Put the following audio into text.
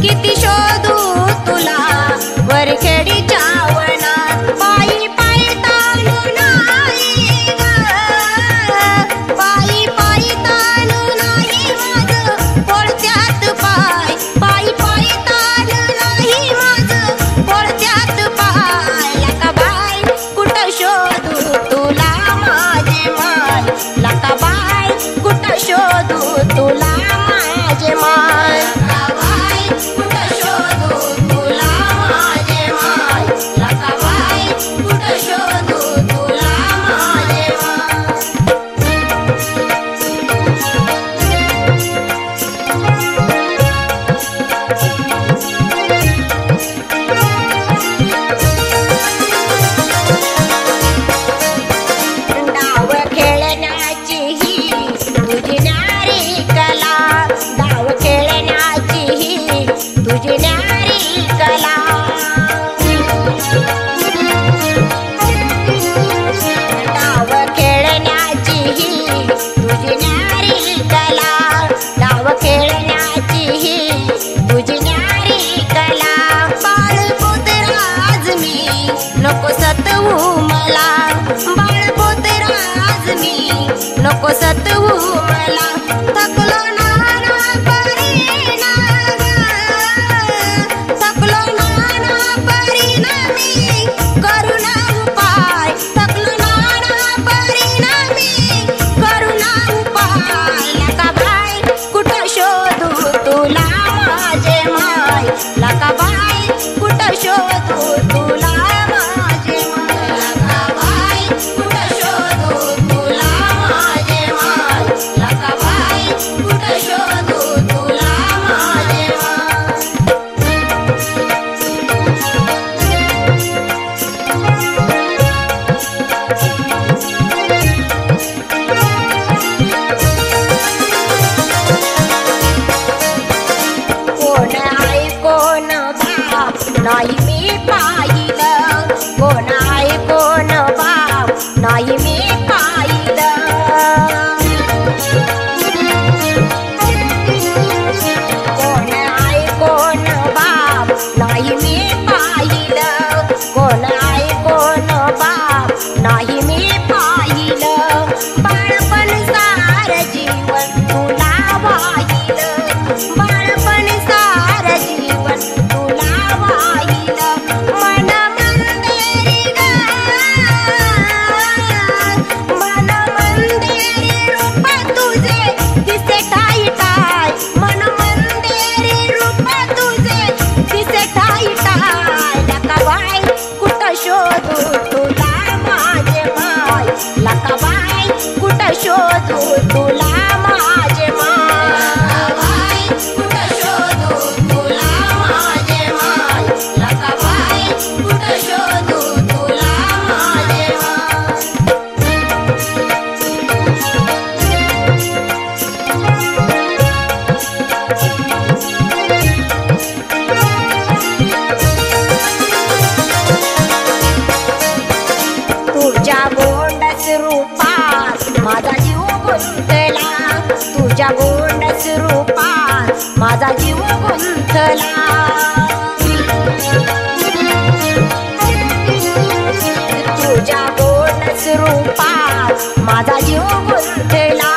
किती शोधू तुला वरखेडीच्या वनात पायी पायी ताणू नाही ग पायी पायी ताणू नाही माझं पळत्यात पाय पायी पायी ताणू नाही माझं पळत्यात पाय लका बाय कुठं शोधू तुला माझे माय लका बाय कुठं शोधू तुला माझे माय नको सतवू मला बाळपोतराज मी नको सतवू मला थकलो नाना परीना थकलो नाना परीना मी करुणा उपाय थकलो नाना परीना मी करुणा उपाय लका बाय कुठं शोधू तुला माझे माय लका बाय कुठं शोधू तुला नाही मी पाहिलं कोण आहे कोण बाप नाही मी पाहिलं कोण आहे कोण बाप नाही मी पाहिलं कोण आहे कोण बाप नाही मी पाहिलं बाळपण सार जीवन तुला वाहिलं बाळपण सार जीवन तुला मन मंदिरी रूप तुझे दिसे ठाई ठाय मन मंदिरी रूप तुझे दिसे ठाई ठाय लका बाय कुठं शोधू तुला माझे माय लका बाय कुठं शोधू तुला माझे माय कुठं शोधू तुला माझे माय लका बाय कुठं शोधू तुला माझे माय तुझ्या गोंडस रूपात माझा जीव गुंतला तुझ्या गोंडस रूपात माझा जीव गुंतला तुझ्या गोंडस रूपात माझा जीव गुंतला